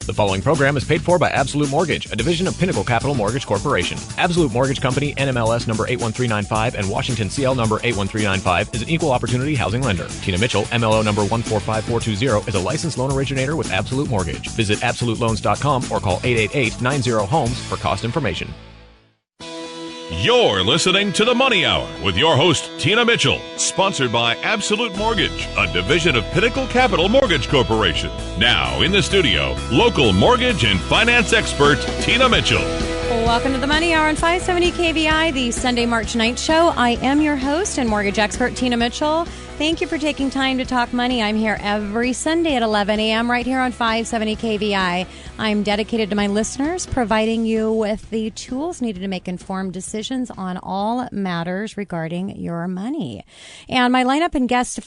The following program is paid for by Absolute Mortgage, a division of Pinnacle Capital Mortgage Corporation. Absolute Mortgage Company, NMLS number 81395 and Washington CL number 81395 is an equal opportunity housing lender. Tina Mitchell, MLO number 145420, is a licensed loan originator with Absolute Mortgage. Visit absoluteloans.com or call 888-90-HOMES for cost information. You're listening to The Money Hour with your host, Tina Mitchell, sponsored by Absolute Mortgage, a division of Pinnacle Capital Mortgage Corporation. Now, in the studio, local mortgage and finance expert, Tina Mitchell. Welcome to The Money Hour on 570 KVI, the Sunday, March 9th show. I am your host and mortgage expert, Tina Mitchell. Thank you for taking time to talk money. I'm here every Sunday at 11 a.m. right here on 570 KVI. I'm dedicated to my listeners, providing you with the tools needed to make informed decisions on all matters regarding your money. And my lineup and guest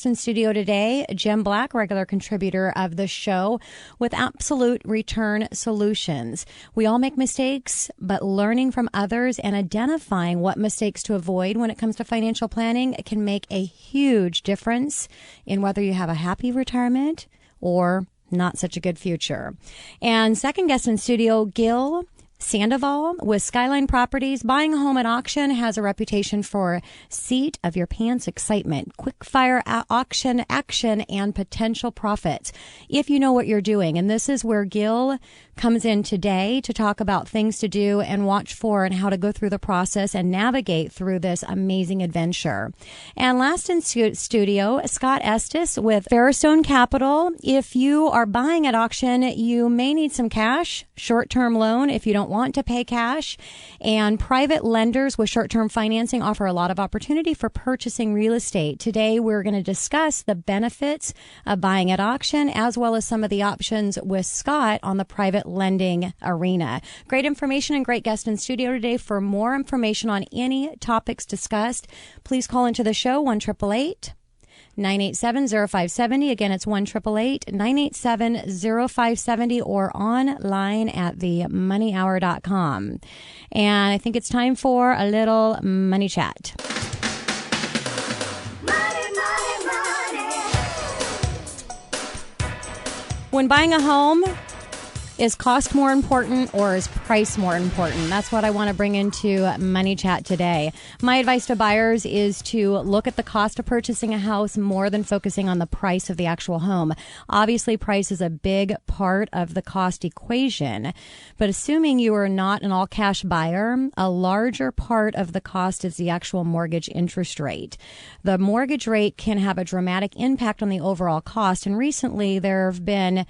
in studio today, Jim Black, regular contributor of the show with Absolute Return Solutions. We all make mistakes, but learning from others and identifying what mistakes to avoid when it comes to financial planning can make a huge difference in whether you have a happy retirement or not such a good future. And second guest in studio, Gil Sandoval with Skyline Properties. Buying a home at auction has a reputation for seat of your pants excitement, quick fire auction action, and potential profits if you know what you're doing. And this is where Gil comes in today to talk about things to do and watch for and how to go through the process and navigate through this amazing adventure. And last in studio, Scott Estes with Veristone Capital. If you are buying at auction, you may need some cash, short-term loan if you don't want to pay cash. And private lenders with short-term financing offer a lot of opportunity for purchasing real estate. Today, we're going to discuss the benefits of buying at auction as well as some of the options with Scott on the private lending arena. Great information and great guest in studio today. For more information on any topics discussed, please call into the show 1-888-987-0570. Again, it's 1-888-987-0570 or online at themoneyhour.com. And I think it's time for a little money chat. When buying a home, is cost more important or is price more important? That's what I want to bring into Money Chat today. My advice to buyers is to look at the cost of purchasing a house more than focusing on the price of the actual home. Obviously, price is a big part of the cost equation, but assuming you are not an all-cash buyer, a larger part of the cost is the actual mortgage interest rate. The mortgage rate can have a dramatic impact on the overall cost, and recently there have been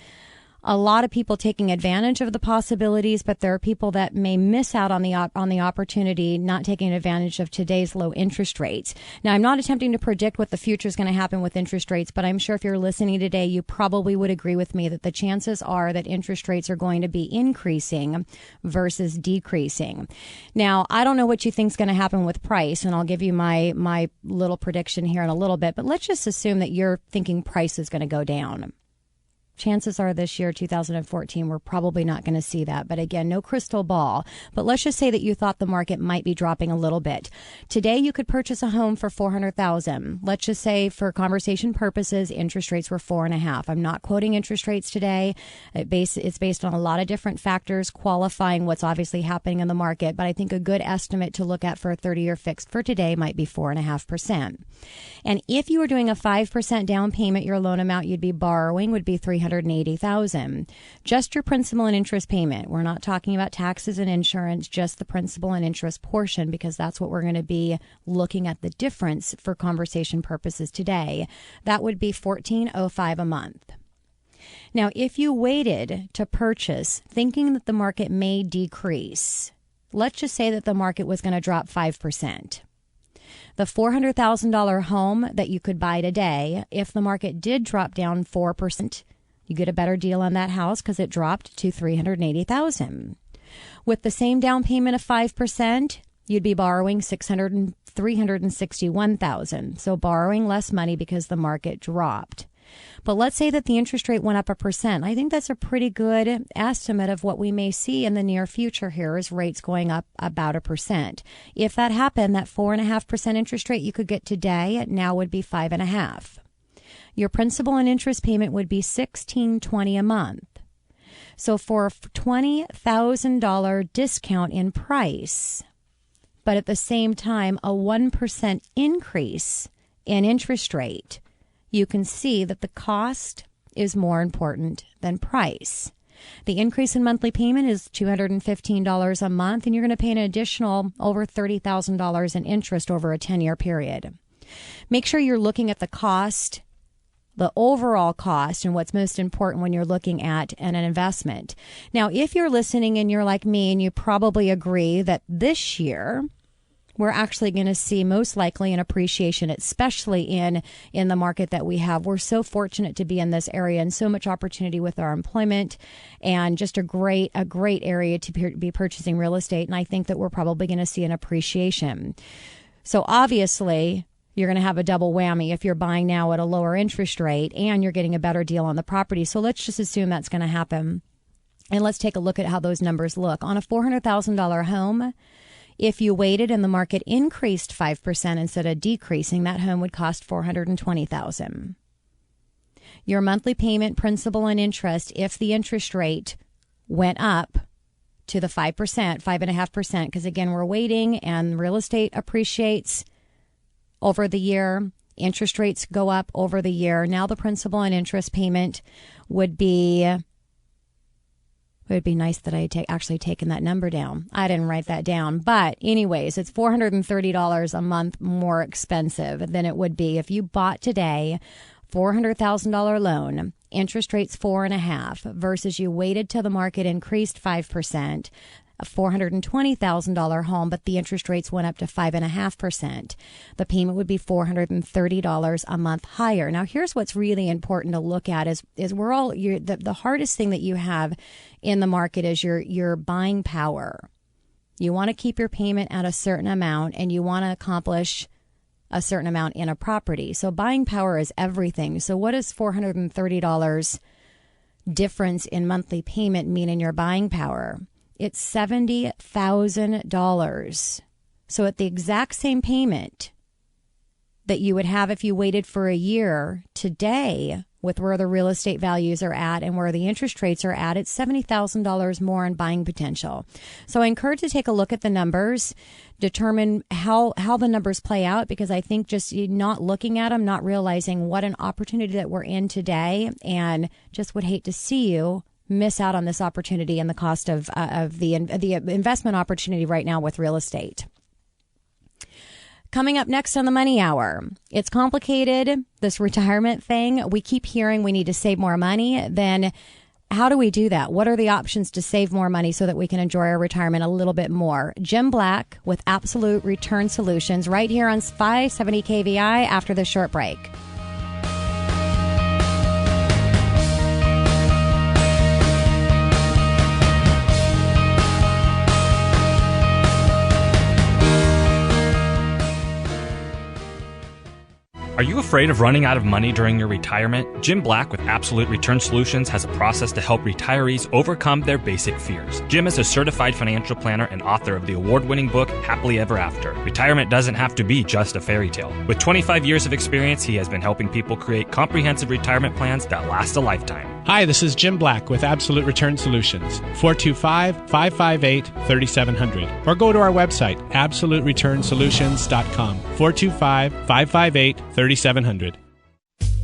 a lot of people taking advantage of the possibilities, but there are people that may miss out on the opportunity, not taking advantage of today's low interest rates. Now, I'm not attempting to predict what the future is going to happen with interest rates, but I'm sure if you're listening today, you probably would agree with me that the chances are that interest rates are going to be increasing versus decreasing. Now, I don't know what you think is going to happen with price, and I'll give you my little prediction here in a little bit, but let's just assume that you're thinking price is going to go down. Chances are this year, 2014, we're probably not going to see that. But again, no crystal ball. But let's just say that you thought the market might be dropping a little bit. Today, you could purchase a home for $400,000. Let's just say, for conversation purposes, interest rates were 4.5%. I'm not quoting interest rates today. It's based on a lot of different factors qualifying what's obviously happening in the market. But I think a good estimate to look at for a 30-year fixed for today might be 4.5%. And if you were doing a 5% down payment, your loan amount you'd be borrowing would be $380,000. Just your principal and interest payment. We're not talking about taxes and insurance, just the principal and interest portion, because that's what we're going to be looking at the difference for conversation purposes today. That would be $1,405 a month. Now, if you waited to purchase thinking that the market may decrease, let's just say that the market was going to drop 5%. The $400,000 home that you could buy today, if the market did drop down 4%, you get a better deal on that house because it dropped to $380,000. With the same down payment of 5%, you'd be borrowing $361,000. So borrowing less money because the market dropped. But let's say that the interest rate went up 1%. I think that's a pretty good estimate of what we may see in the near future here is rates going up about 1%. If that happened, that 4.5% interest rate you could get today now would be 5.5%. Your principal and interest payment would be $1,620 a month. So for a $20,000 discount in price, but at the same time a 1% increase in interest rate, you can see that the cost is more important than price. The increase in monthly payment is $215 a month, and you're going to pay an additional over $30,000 in interest over a 10-year period. Make sure you're looking at the cost, the overall cost, and what's most important when you're looking at an investment. Now, if you're listening and you're like me and you probably agree that this year we're actually going to see most likely an appreciation, especially in the market that we have. We're so fortunate to be in this area and so much opportunity with our employment and just a great area to be purchasing real estate. And I think that we're probably going to see an appreciation. So obviously, you're going to have a double whammy if you're buying now at a lower interest rate and you're getting a better deal on the property. So let's just assume that's going to happen. And let's take a look at how those numbers look. On a $400,000 home, if you waited and the market increased 5% instead of decreasing, that home would cost $420,000. Your monthly payment, principal, and interest, if the interest rate went up to the 5%, 5.5%, because again, we're waiting and real estate appreciates over the year. Interest rates go up over the year. Now the principal and interest payment would be... It would be nice that I had actually taken that number down. I didn't write that down. But anyways, it's $430 a month more expensive than it would be if you bought today, $400,000 loan, interest rates 4.5%, versus you waited till the market increased 5%, a $420,000 home, but the interest rates went up to 5.5%. The payment would be $430 a month higher. Now, here's what's really important to look at is the hardest thing that you have in the market is your buying power. You want to keep your payment at a certain amount, and you want to accomplish a certain amount in a property. So buying power is everything. So what does $430 difference in monthly payment mean in your buying power? It's $70,000. So at the exact same payment that you would have if you waited for a year, today, with where the real estate values are at and where the interest rates are at, it's $70,000 more in buying potential. So I encourage you to take a look at the numbers, determine how the numbers play out, because I think just not looking at them, not realizing what an opportunity that we're in today, and just would hate to see you miss out on this opportunity and the cost of the investment opportunity right now with real estate. Coming up next on the Money Hour, it's complicated, this retirement thing. We keep hearing we need to save more money. Then how do we do that? What are the options to save more money so that we can enjoy our retirement a little bit more? Jim Black with Absolute Return Solutions right here on 570 KVI after this short break. Are you afraid of running out of money during your retirement? Jim Black with Absolute Return Solutions has a process to help retirees overcome their basic fears. Jim is a certified financial planner and author of the award-winning book, Happily Ever After. Retirement doesn't have to be just a fairy tale. With 25 years of experience, he has been helping people create comprehensive retirement plans that last a lifetime. Hi, this is Jim Black with Absolute Return Solutions, 425-558-3700. Or go to our website, absolutereturnsolutions.com, 425-558-3700.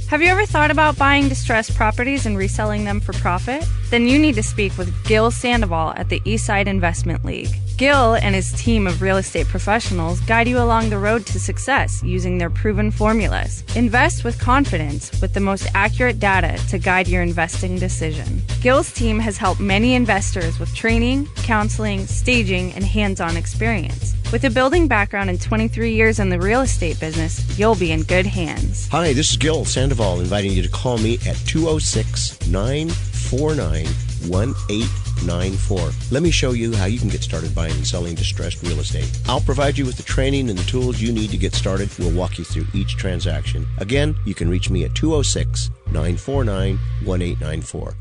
Have you ever thought about buying distressed properties and reselling them for profit? Then you need to speak with Gil Sandoval at the Eastside Investment League. Gil and his team of real estate professionals guide you along the road to success using their proven formulas. Invest with confidence with the most accurate data to guide your investing decision. Gil's team has helped many investors with training, counseling, staging, and hands-on experience. With a building background and 23 years in the real estate business, you'll be in good hands. Hi, this is Gil Sandoval inviting you to call me at 206-949-1894. Let me show you how you can get started buying and selling distressed real estate. I'll provide you with the training and the tools you need to get started. We'll walk you through each transaction. Again, you can reach me at 206-949-1894.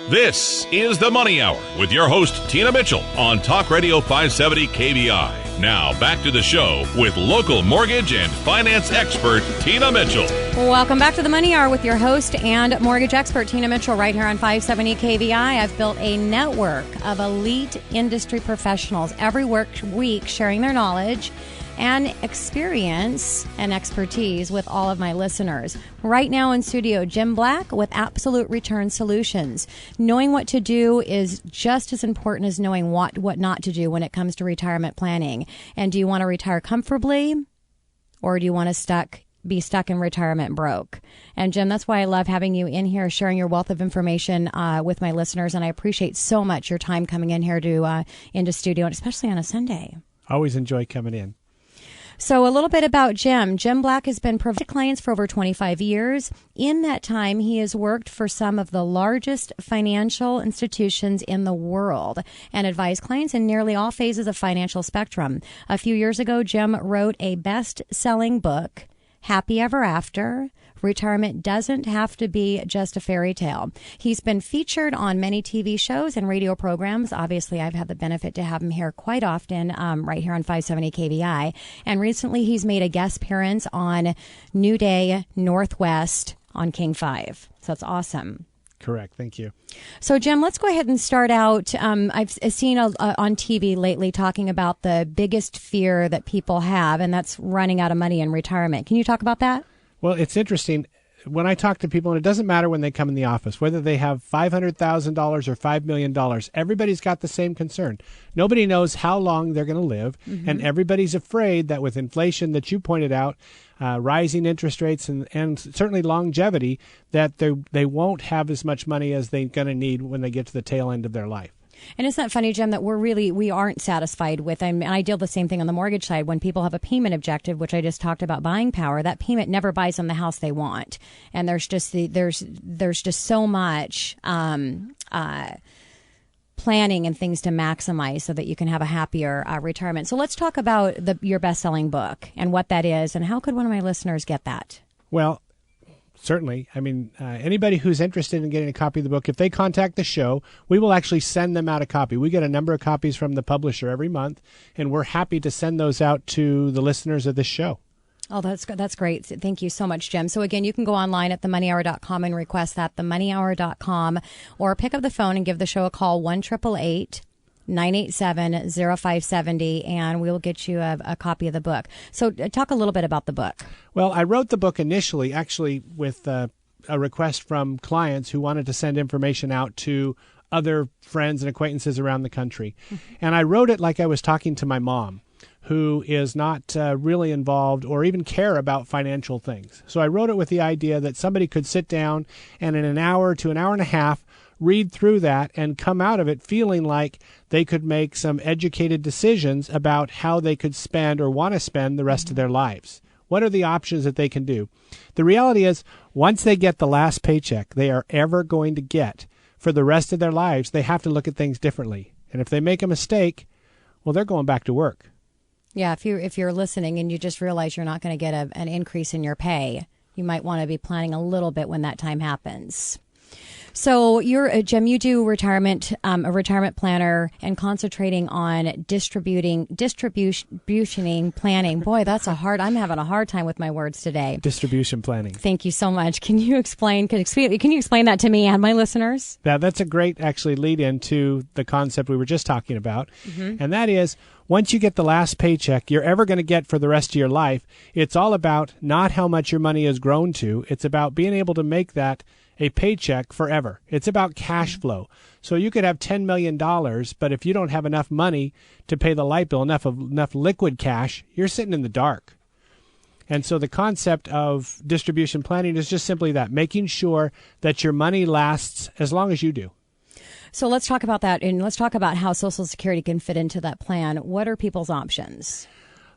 This is the Money Hour with your host, Tina Mitchell, on Talk Radio 570 KBI. Now back to the show with local mortgage and finance expert Tina Mitchell. Welcome back to the Money Hour with your host and mortgage expert Tina Mitchell right here on 570 KVI. I've built a network of elite industry professionals every week sharing their knowledge and experience and expertise with all of my listeners. Right now in studio, Jim Black with Absolute Return Solutions. Knowing what to do is just as important as knowing what not to do when it comes to retirement planning. And do you want to retire comfortably, or do you want to be stuck in retirement broke? And Jim, that's why I love having you in here sharing your wealth of information with my listeners. And I appreciate so much your time coming in here into studio, and especially on a Sunday. Always enjoy coming in. So a little bit about Jim. Jim Black has been providing clients for over 25 years. In that time, he has worked for some of the largest financial institutions in the world and advised clients in nearly all phases of financial spectrum. A few years ago, Jim wrote a best-selling book, Happy Ever After. Retirement doesn't have to be just a fairy tale. He's been featured on many TV shows and radio programs. Obviously, I've had the benefit to have him here quite often, right here on 570 KVI. And recently, he's made a guest appearance on New Day Northwest on King 5. So that's awesome. Correct. Thank you. So, Jim, let's go ahead and start out. I've seen on TV lately talking about the biggest fear that people have, and that's running out of money in retirement. Can you talk about that? Well, it's interesting. When I talk to people, and it doesn't matter when they come in the office, whether they have $500,000 or $5 million, everybody's got the same concern. Nobody knows how long they're going to live, and everybody's afraid that with inflation that you pointed out, rising interest rates, and certainly longevity, that they won't have as much money as they're going to need when they get to the tail end of their life. And isn't that funny, Jim, that we aren't satisfied with, and I deal the same thing on the mortgage side. When people have a payment objective, which I just talked about buying power, that payment never buys them the house they want. And there's just so much planning and things to maximize so that you can have a happier retirement. So let's talk about your best-selling book and what that is, and how could one of my listeners get that? Well, certainly. I mean, anybody who's interested in getting a copy of the book, if they contact the show, we will actually send them out a copy. We get a number of copies from the publisher every month, and we're happy to send those out to the listeners of this show. Oh, that's great. Thank you so much, Jim. So again, you can go online at themoneyhour.com and request that, themoneyhour.com, or pick up the phone and give the show a call, 1-888-987-0570, and we will get you a copy of the book. So talk a little bit about the book. Well, I wrote the book initially, actually, with a request from clients who wanted to send information out to other friends and acquaintances around the country. And I wrote it like I was talking to my mom, who is not really involved or even care about financial things. So I wrote it with the idea that somebody could sit down and in an hour to an hour and a half read through that and come out of it feeling like they could make some educated decisions about how they could spend or want to spend the rest of their lives. What are the options that they can do? The reality is, once they get the last paycheck they are ever going to get for the rest of their lives, they have to look at things differently. And if they make a mistake, well, they're going back to work. Yeah, if you're listening and you just realize you're not going to get an increase in your pay, you might want to be planning a little bit when that time happens. So you're Jim, you do a retirement planner and concentrating on distributioning planning. Boy, I'm having a hard time with my words today. Distribution planning. Thank you so much. Can you explain that to me and my listeners? That's a great actually lead into the concept we were just talking about. And that is, once you get the last paycheck you're ever going to get for the rest of your life, it's all about not how much your money has grown to. It's about being able to make that a paycheck forever. It's about cash flow. So you could have $10 million, but if you don't have enough money to pay the light bill, enough liquid cash, you're sitting in the dark. And so the concept of distribution planning is just simply that, making sure that your money lasts as long as you do. So let's talk about that, and let's talk about how Social Security can fit into that plan. What are people's options?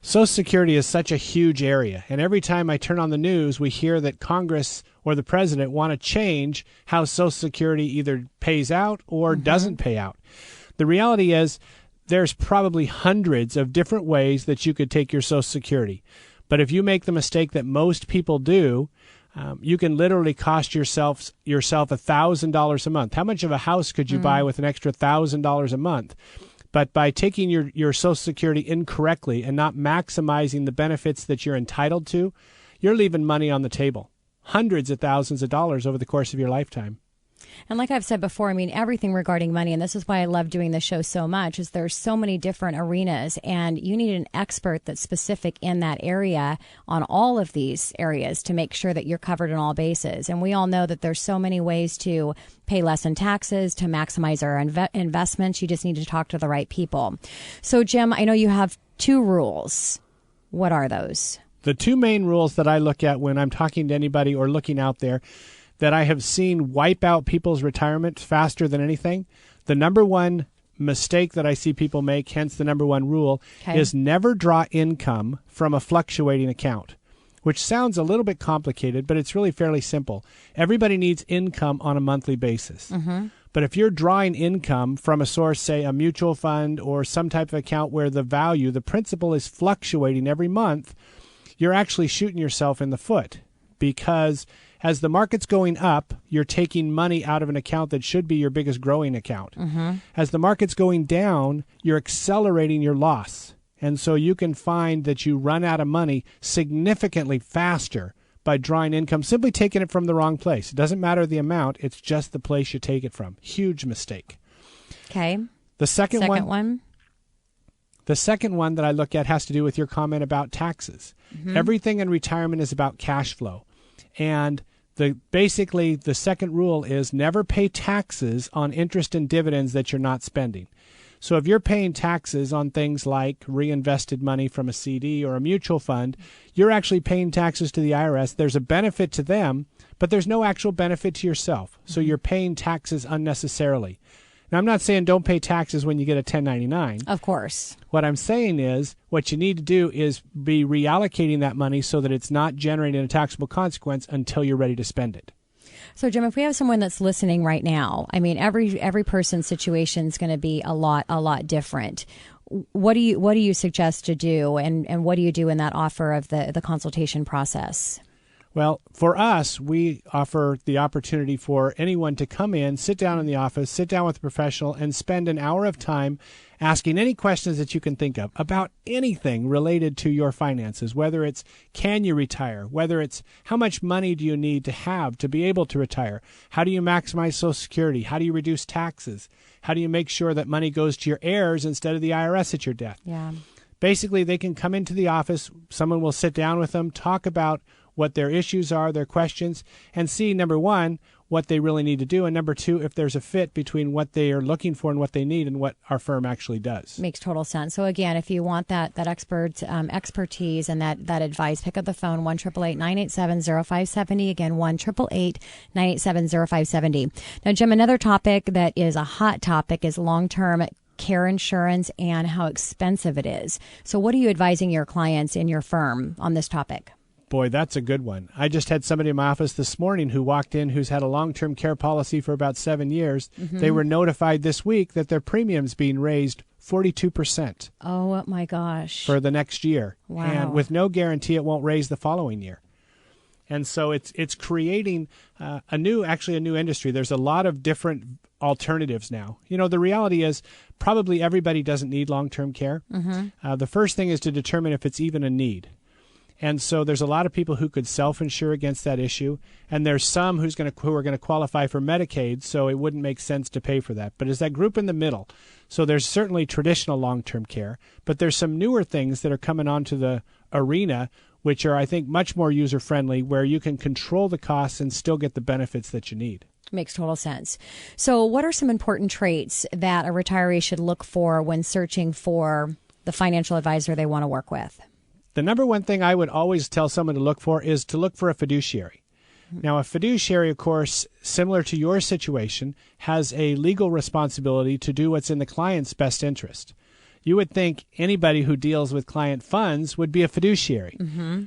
Social Security is such a huge area, and every time I turn on the news, we hear that Congress or the president want to change how Social Security either pays out or doesn't pay out. The reality is there's probably hundreds of different ways that you could take your Social Security. But if you make the mistake that most people do, you can literally cost yourself $1,000 a month. How much of a house could you buy with an extra $1,000 a month? But by taking your Social Security incorrectly and not maximizing the benefits that you're entitled to, you're leaving money on the table, hundreds of thousands of dollars over the course of your lifetime. And like I've said before, I mean, everything regarding money, and this is why I love doing this show so much, is there's so many different arenas, and you need an expert that's specific in that area on all of these areas to make sure that you're covered in all bases. And we all know that there's so many ways to pay less in taxes, to maximize our investments. You just need to talk to the right people. So, Jim, I know you have 2 rules. What are those? The 2 main rules that I look at when I'm talking to anybody or looking out there that I have seen wipe out people's retirement faster than anything, the number one mistake that I see people make, hence the number one rule, is never draw income from a fluctuating account, which sounds a little bit complicated, but it's really fairly simple. Everybody needs income on a monthly basis. But if you're drawing income from a source, say a mutual fund or some type of account where the principal is fluctuating every month, you're actually shooting yourself in the foot, because as the market's going up, you're taking money out of an account that should be your biggest growing account. As the market's going down, you're accelerating your loss. And so you can find that you run out of money significantly faster by drawing income, simply taking it from the wrong place. It doesn't matter the amount, it's just the place you take it from. Huge mistake. Okay. The second one that I look at has to do with your comment about taxes. Everything in retirement is about cash flow. And basically the second rule is never pay taxes on interest and dividends that you're not spending. So if you're paying taxes on things like reinvested money from a CD or a mutual fund, you're actually paying taxes to the IRS. There's a benefit to them, but there's no actual benefit to yourself. So you're paying taxes unnecessarily. Now, I'm not saying don't pay taxes when you get a 1099. Of course. What I'm saying is what you need to do is be reallocating that money so that it's not generating a taxable consequence until you're ready to spend it. So, Jim, if we have someone that's listening right now, I mean, every person's situation is going to be a lot different. What do you suggest to do, and what do you do in that offer of the consultation process? Well, for us, we offer the opportunity for anyone to come in, sit down in the office, sit down with a professional, and spend an hour of time asking any questions that you can think of about anything related to your finances, whether it's can you retire, whether it's how much money do you need to have to be able to retire, how do you maximize Social Security, how do you reduce taxes, how do you make sure that money goes to your heirs instead of the IRS at your death. Yeah. Basically, they can come into the office, someone will sit down with them, talk about what their issues are, their questions, and see, number one, what they really need to do, and number two, if there's a fit between what they are looking for and what they need and what our firm actually does. Makes total sense. So again, if you want that expertise and that advice, pick up the phone, 1-888-987-0570. Again, 1-888-987-0570. Now, Jim, another topic that is a hot topic is long-term care insurance and how expensive it is. So what are you advising your clients in your firm on this topic? Boy, that's a good one. I just had somebody in my office this morning who walked in who's had a long-term care policy for about 7 years. They were notified this week that their premium's being raised 42%. Oh, my gosh. For the next year. Wow. And with no guarantee it won't raise the following year. And so it's creating a new industry. There's a lot of different alternatives now. You know, the reality is probably everybody doesn't need long-term care. The first thing is to determine if it's even a need. And so there's a lot of people who could self-insure against that issue, and there's some who are going to qualify for Medicaid, so it wouldn't make sense to pay for that. But it's that group in the middle. So there's certainly traditional long-term care, but there's some newer things that are coming onto the arena, which are, I think, much more user-friendly, where you can control the costs and still get the benefits that you need. Makes total sense. So what are some important traits that a retiree should look for when searching for the financial advisor they want to work with? The number one thing I would always tell someone to look for is to look for a fiduciary. Now, a fiduciary, of course, similar to your situation, has a legal responsibility to do what's in the client's best interest. You would think anybody who deals with client funds would be a fiduciary,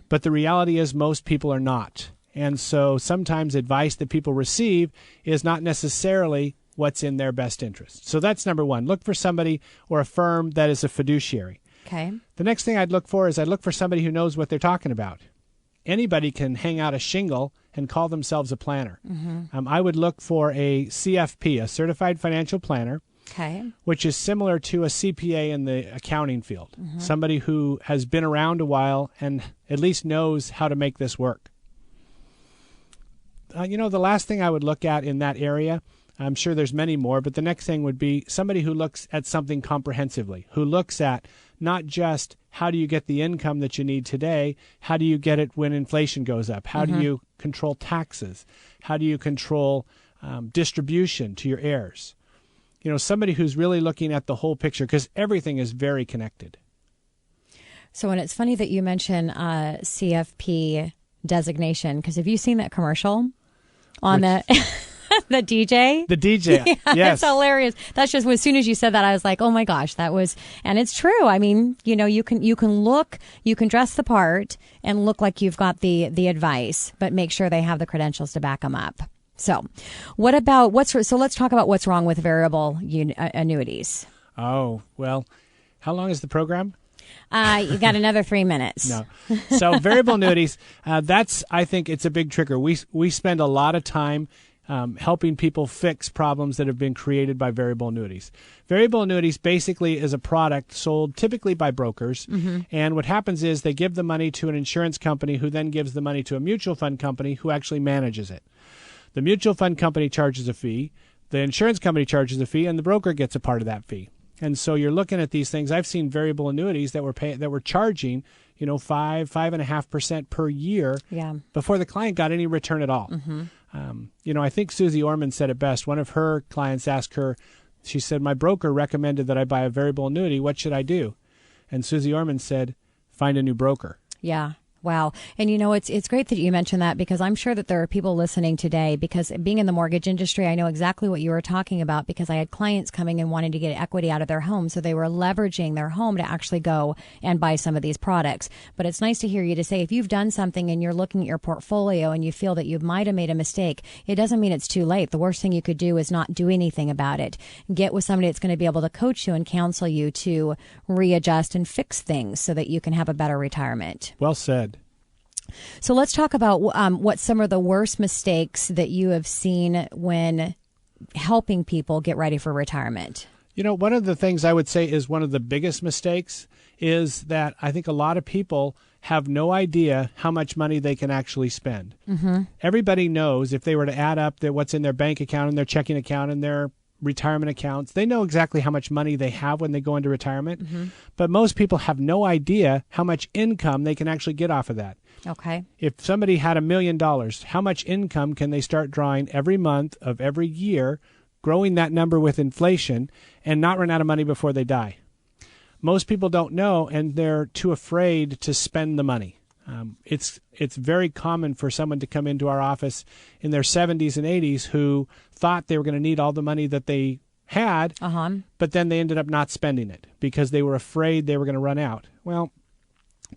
but the reality is most people are not. And so sometimes advice that people receive is not necessarily what's in their best interest. So that's number one. Look for somebody or a firm that is a fiduciary. Okay. The next thing I'd look for for somebody who knows what they're talking about. Anybody can hang out a shingle and call themselves a planner. I would look for a CFP, a Certified Financial Planner. Okay. which is similar to a CPA in the accounting field, somebody who has been around a while and at least knows how to make this work. The last thing I would look at in that area, I'm sure there's many more, but the next thing would be somebody who looks at something comprehensively, who looks at not just how do you get the income that you need today, how do you get it when inflation goes up, how do you control taxes, how do you control distribution to your heirs. Somebody who's really looking at the whole picture, because everything is very connected. So, and it's funny that you mention CFP designation, because have you seen that commercial on the DJ? The DJ, yes. It's hilarious. That's just, as soon as you said that, I was like, oh my gosh, that was, and it's true. I mean, you can dress the part and look like you've got the advice, but make sure they have the credentials to back them up. So so let's talk about what's wrong with variable annuities. Oh, well, how long is the program? You got another 3 minutes. No. So variable annuities, I think it's a big trigger. We spend a lot of time helping people fix problems that have been created by variable annuities. Variable annuities basically is a product sold typically by brokers. And what happens is they give the money to an insurance company who then gives the money to a mutual fund company who actually manages it. The mutual fund company charges a fee, the insurance company charges a fee, and the broker gets a part of that fee. And so you're looking at these things. I've seen variable annuities that were charging, 5.5% per year before the client got any return at all. I think Susie Orman said it best. One of her clients asked her, she said, my broker recommended that I buy a variable annuity. What should I do? And Susie Orman said, find a new broker. Yeah. Wow. And it's great that you mentioned that, because I'm sure that there are people listening today, because being in the mortgage industry, I know exactly what you were talking about, because I had clients coming and wanting to get equity out of their home. So they were leveraging their home to actually go and buy some of these products. But it's nice to hear you to say, if you've done something and you're looking at your portfolio and you feel that you might have made a mistake, it doesn't mean it's too late. The worst thing you could do is not do anything about it. Get with somebody that's going to be able to coach you and counsel you to readjust and fix things so that you can have a better retirement. Well said. So let's talk about what some of the worst mistakes that you have seen when helping people get ready for retirement. One of the things I would say is one of the biggest mistakes is that I think a lot of people have no idea how much money they can actually spend. Everybody knows, if they were to add up what's in their bank account and their checking account and their retirement accounts, they know exactly how much money they have when they go into retirement. But most people have no idea how much income they can actually get off of that. Okay. If somebody had $1 million, how much income can they start drawing every month of every year, growing that number with inflation, and not run out of money before they die? Most people don't know, and they're too afraid to spend the money. It's very common for someone to come into our office in their 70s and 80s who thought they were going to need all the money that they had, but then they ended up not spending it because they were afraid they were going to run out. Well,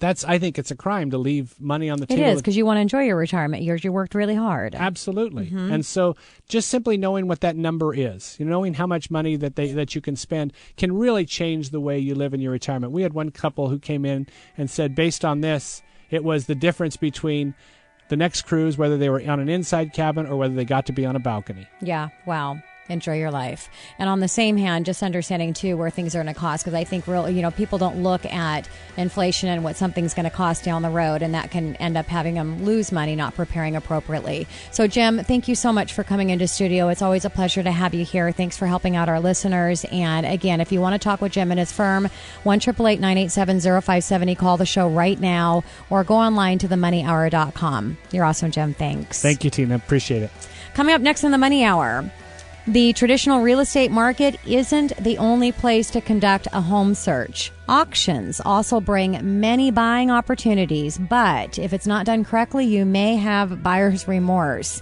I think it's a crime to leave money on the table. It is, because you want to enjoy your retirement years. You worked really hard. Absolutely. And so just simply knowing what that number is, knowing how much money that you can spend can really change the way you live in your retirement. We had one couple who came in and said, based on this, it was the difference between the next cruise, whether they were on an inside cabin or whether they got to be on a balcony. Yeah. Wow. Enjoy your life. And on the same hand, just understanding too where things are going to cost, because I think people don't look at inflation and what something's going to cost down the road, and that can end up having them lose money not preparing appropriately. So Jim, thank you so much for coming into studio. It's always a pleasure to have you here. Thanks for helping out our listeners. And again, if you want to talk with Jim and his firm, 1-888-987-0570. Call the show right now or go online to themoneyhour.com. You're awesome, Jim. Thanks. Thank you, Tina. Appreciate it. Coming up next in the Money Hour, the traditional real estate market isn't the only place to conduct a home search. Auctions also bring many buying opportunities, but if it's not done correctly, you may have buyer's remorse.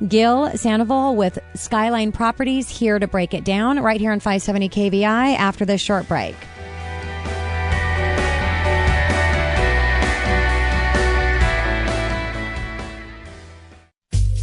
Gil Sandoval with Skyline Properties here to break it down right here on 570 KVI after this short break.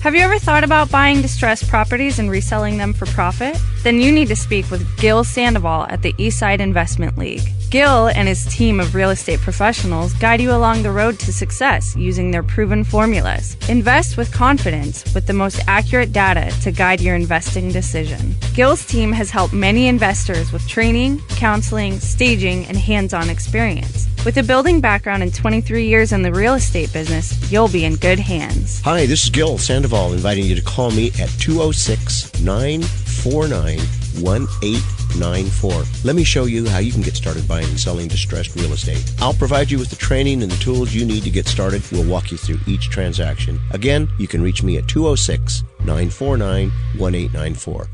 Have you ever thought about buying distressed properties and reselling them for profit? Then you need to speak with Gil Sandoval at the Eastside Investment League. Gil and his team of real estate professionals guide you along the road to success using their proven formulas. Invest with confidence with the most accurate data to guide your investing decision. Gil's team has helped many investors with training, counseling, staging, and hands-on experience. With a building background and 23 years in the real estate business, you'll be in good hands. Hi, this is Gil Sandoval inviting you to call me at 206-949-1894. Let me show you how you can get started buying and selling distressed real estate. I'll provide you with the training and the tools you need to get started. We'll walk you through each transaction. Again, you can reach me at 206-949-1894.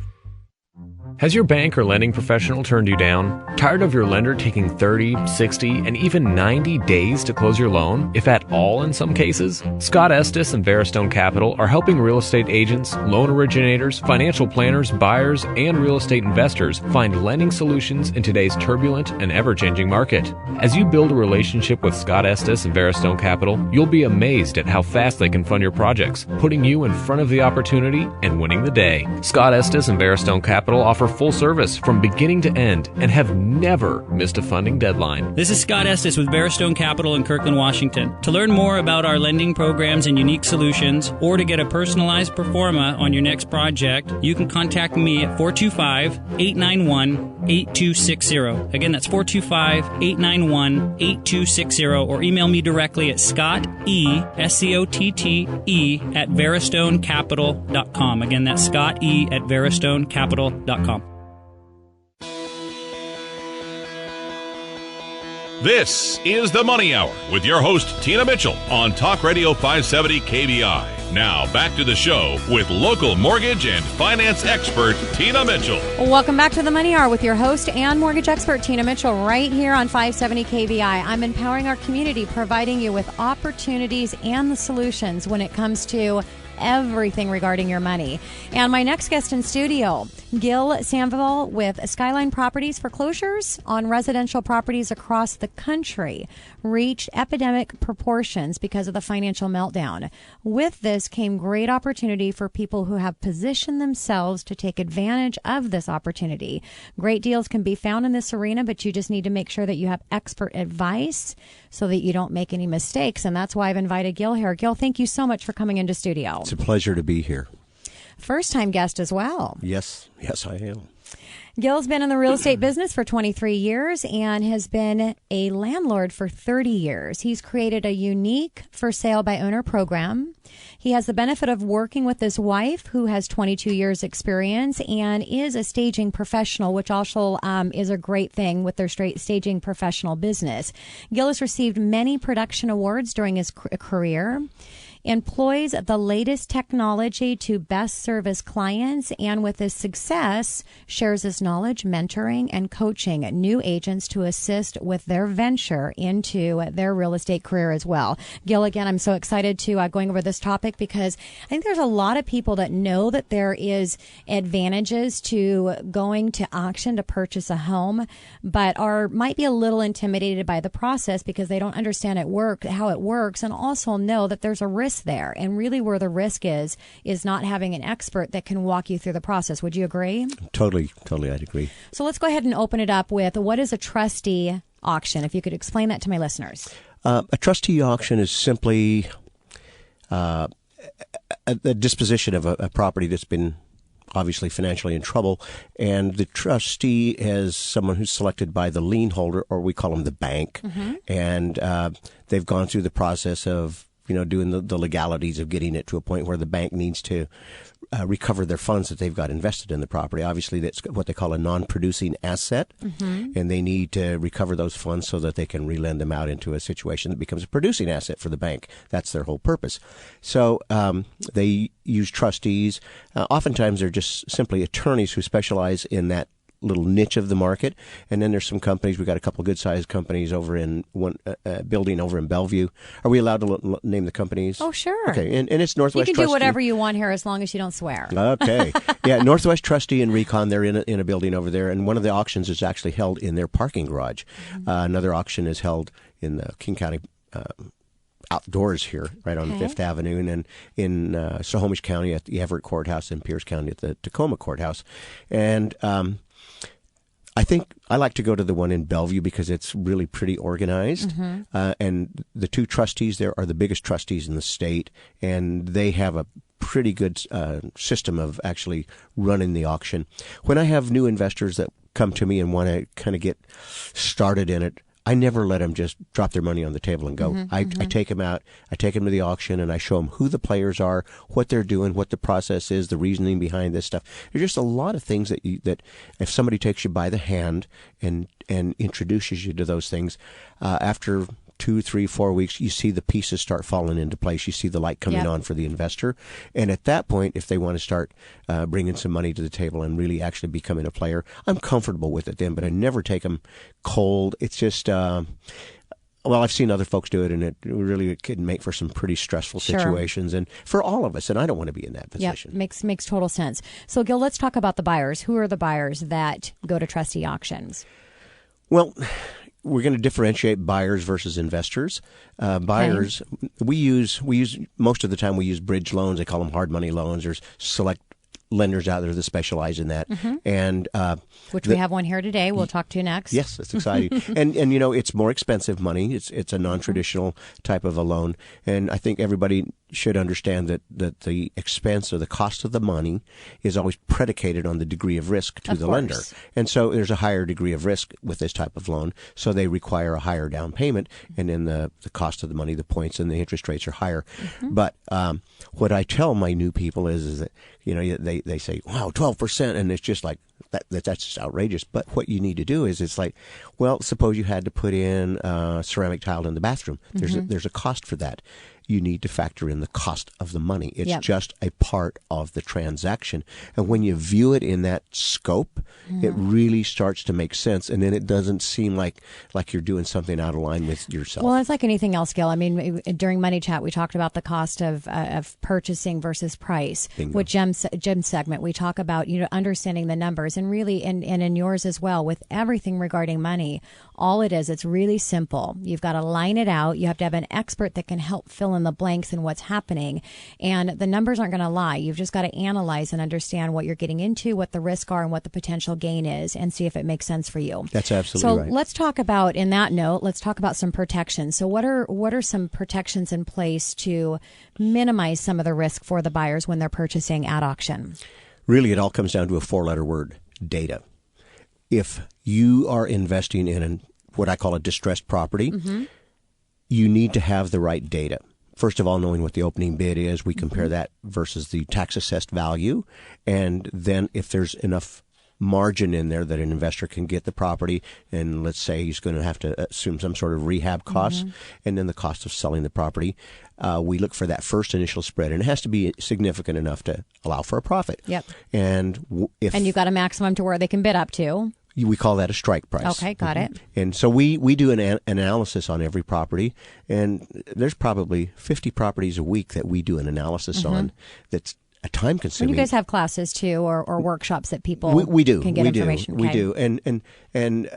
Has your bank or lending professional turned you down? Tired of your lender taking 30, 60, and even 90 days to close your loan, if at all in some cases? Scott Estes and Veristone Capital are helping real estate agents, loan originators, financial planners, buyers, and real estate investors find lending solutions in today's turbulent and ever-changing market. As you build a relationship with Scott Estes and Veristone Capital, you'll be amazed at how fast they can fund your projects, putting you in front of the opportunity and winning the day. Scott Estes and Veristone Capital offer full service from beginning to end and have never missed a funding deadline. This is Scott Estes with Veristone Capital in Kirkland, Washington. To learn more about our lending programs and unique solutions, or to get a personalized performa on your next project, you can contact me at 425-891-8260. Again, that's 425-891-8260, or email me directly at ScottE at VeristoneCapital.com. Again, that's Scott E at VeristoneCapital.com. This is the Money Hour with your host, Tina Mitchell, on Talk Radio 570 KBI. Now, back to the show with local mortgage and finance expert, Tina Mitchell. Welcome back to the Money Hour with your host and mortgage expert, Tina Mitchell, right here on 570 KBI. I'm empowering our community, providing you with opportunities and the solutions when it comes to everything regarding your money. And my next guest in studio, Gil Sandoval with Skyline Properties. Foreclosures on residential properties across the country reached epidemic proportions because of the financial meltdown. With this came great opportunity for people who have positioned themselves to take advantage of this opportunity. Great deals can be found in this arena, but you just need to make sure that you have expert advice so that you don't make any mistakes. And that's why I've invited Gil here. Gil, thank you so much for coming into studio. It's a pleasure to be here. First-time guest as well. Yes, I am. Gil's been in the real estate business for 23 years and has been a landlord for 30 years. He's created a unique for sale by owner program. He has the benefit of working with his wife, who has 22 years experience and is a staging professional, which also is a great thing with their staging professional business. Gil has received many production awards during his career, employs the latest technology to best serve his clients, and with his success, shares his knowledge, mentoring, and coaching new agents to assist with their venture into their real estate career as well. Gil, again, I'm so excited to going over this topic because I think there's a lot of people that know that there is advantages to going to auction to purchase a home, but might be a little intimidated by the process because they don't understand how it works, and also know that there's a risk there. And really where the risk is not having an expert that can walk you through the process. Would you agree? Totally, I'd agree. So let's go ahead and open it up with, what is a trustee auction? If you could explain that to my listeners. A trustee auction is simply a disposition of a property that's been obviously financially in trouble, and the trustee is someone who's selected by the lien holder, or we call them the bank, and they've gone through the process of doing the legalities of getting it to a point where the bank needs to recover their funds that they've got invested in the property. Obviously, that's what they call a non-producing asset, and they need to recover those funds so that they can relend them out into a situation that becomes a producing asset for the bank. That's their whole purpose. So they use trustees. Oftentimes, they're just simply attorneys who specialize in that little niche of the market. And then there's some companies. We've got a couple of good-sized companies over in one building over in Bellevue. Are we allowed to name the companies? Oh, sure. Okay, and it's Northwest Trustee. You can do whatever you want here as long as you don't swear. Okay. Yeah, Northwest Trustee and Recon, they're in a building over there, and one of the auctions is actually held in their parking garage. Another auction is held in the King County outdoors here, right on Fifth Avenue, and then in Snohomish County at the Everett Courthouse, and Pierce County at the Tacoma Courthouse. And I think I like to go to the one in Bellevue because it's really pretty organized. And the two trustees there are the biggest trustees in the state, and they have a pretty good system of actually running the auction. When I have new investors that come to me and want to kind of get started in it, I never let them just drop their money on the table and go. I take them out, I take them to the auction, and I show them who the players are, what they're doing, what the process is, the reasoning behind this stuff. There's just a lot of things that if somebody takes you by the hand and introduces you to those things, after 2, 3, 4 weeks, you see the pieces start falling into place. You see the light coming on for the investor. And at that point, if they want to start bringing some money to the table and really actually becoming a player, I'm comfortable with it then, but I never take them cold. It's just, well, I've seen other folks do it, and it really can make for some pretty stressful situations, and for all of us, and I don't want to be in that position. Yeah, makes total sense. So, Gil, let's talk about the buyers. Who are the buyers that go to trustee auctions? Well, we're going to differentiate buyers versus investors. Buyers, we use most of the time we use bridge loans. They call them hard money loans. There's select lenders out there that specialize in that, and which we have one here today. We'll talk to next. Yes, it's exciting, and you know, it's more expensive money. It's a non-traditional type of a loan, and I think everybody should understand that the expense or the cost of the money is always predicated on the degree of risk to the lender. And so there's a higher degree of risk with this type of loan, so they require a higher down payment, and then the cost of the money, the points and the interest rates are higher. But what I tell my new people is that, you know, they say, wow, 12%, and it's just like, that's just outrageous. But what you need to do is, it's like, well, suppose you had to put in ceramic tile in the bathroom. There's a cost for that. You need to factor in the cost of the money. It's just a part of the transaction. And when you view it in that scope, it really starts to make sense. And then it doesn't seem like you're doing something out of line with yourself. Well, it's like anything else, Gil. I mean, during Money Chat, we talked about the cost of purchasing versus price. Bingo. With Jim's segment, we talk about, you know, understanding the numbers, and really, and in yours as well, with everything regarding money. All it is, it's really simple. You've got to line it out. You have to have an expert that can help fill in the blanks in what's happening. And the numbers aren't going to lie. You've just got to analyze and understand what you're getting into, what the risks are, and what the potential gain is, and see if it makes sense for you. That's absolutely right. So let's talk about, in that note, let's talk about some protections. So what are some protections in place to minimize some of the risk for the buyers when they're purchasing at auction? Really, it all comes down to a 4-letter word: data. If you are investing in what I call a distressed property, you need to have the right data. First of all, knowing what the opening bid is, we compare that versus the tax assessed value. And then if there's enough margin in there that an investor can get the property, and let's say he's going to have to assume some sort of rehab costs, and then the cost of selling the property, we look for that first initial spread, and it has to be significant enough to allow for a profit. And and you've got a maximum to where they can bid up to. We call that a strike price. Okay, got it. And so we do an analysis on every property, and there's probably 50 properties a week that we do an analysis on. That's a time consuming. And you guys have classes too, or workshops that people we do. can get information. We do. And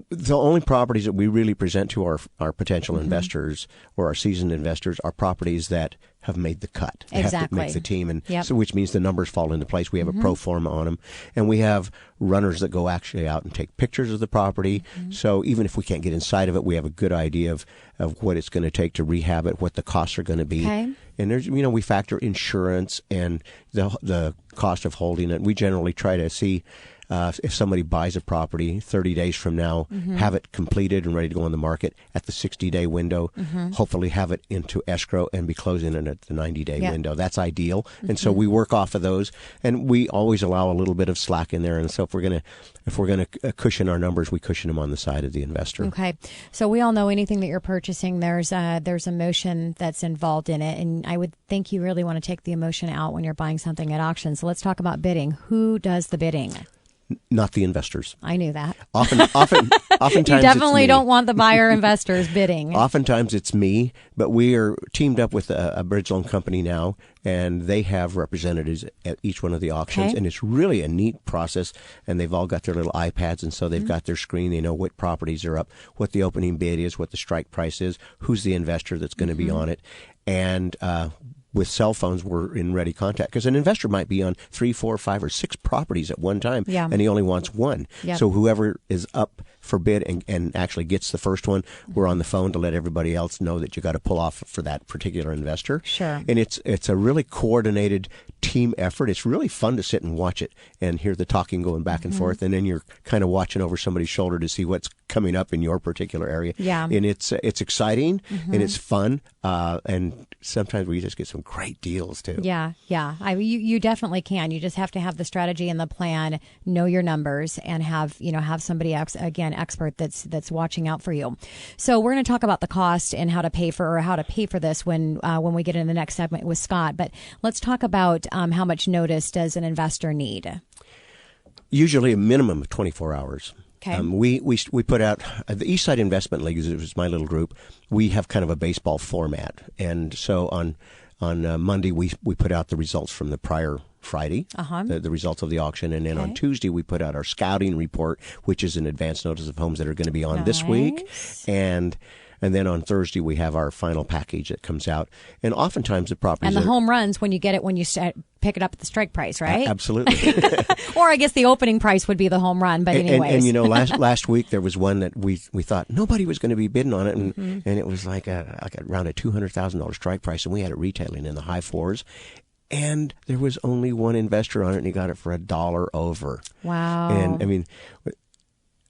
the only properties that we really present to our potential investors or our seasoned investors are properties that have made the cut. They have to make the team, and so which means the numbers fall into place. We have a pro forma on them, and we have runners that go actually out and take pictures of the property. So even if we can't get inside of it, we have a good idea of what it's going to take to rehab it, what the costs are going to be. And there's, you know, we factor insurance and the cost of holding it. We generally try to see if somebody buys a property 30 days from now, have it completed and ready to go on the market at the 60-day window, hopefully have it into escrow and be closing it at the 90-day window. That's ideal. And so we work off of those, and we always allow a little bit of slack in there. And so if we're going to cushion our numbers, we cushion them on the side of the investor. Okay. So we all know anything that you're purchasing, there's emotion that's involved in it. And I would think you really want to take the emotion out when you're buying something at auction. So let's talk about bidding. Who does the bidding? Not the investors. I knew that. Oftentimes you definitely don't want the buyer investors bidding. Oftentimes it's me, but we are teamed up with a bridge loan company now, and they have representatives at each one of the auctions, and it's really a neat process. And they've all got their little iPads, and so they've got their screen. They know what properties are up, what the opening bid is, what the strike price is, who's the investor that's going to be on it, and with cell phones, we're in ready contact, because an investor might be on 3, 4, 5, or 6 properties at one time, and he only wants one. Yep. So whoever is up for bid and actually gets the first one, we're on the phone to let everybody else know that you got to pull off for that particular investor. Sure. And it's a really coordinated team effort. It's really fun to sit and watch it and hear the talking going back and forth, and then you're kind of watching over somebody's shoulder to see what's coming up in your particular area. Yeah. And it's exciting and it's fun, and sometimes we just get some great deals too. Yeah. You definitely can. You just have to have the strategy and the plan, know your numbers, and have somebody expert that's watching out for you. So we're going to talk about the cost and how to pay for this when we get into the next segment with Scott. But let's talk about how much notice does an investor need? Usually a minimum of 24 hours. Okay. We put out the Eastside Investment League, it was my little group. We have kind of a baseball format, and so on Monday we put out the results from the prior Friday, the results of the auction, and then on Tuesday we put out our scouting report, which is an advance notice of homes that are going to be on this week, and then on Thursday we have our final package that comes out, and oftentimes the properties and the home runs when you get it when you pick it up at the strike price, right? Absolutely. Or I guess the opening price would be the home run, but anyways. And last week there was one that we thought nobody was going to be bidding on it, and it was like around a $200,000 strike price, and we had it retailing in the high 4s. And there was only one investor on it, and he got it for $1 over. Wow. And I mean,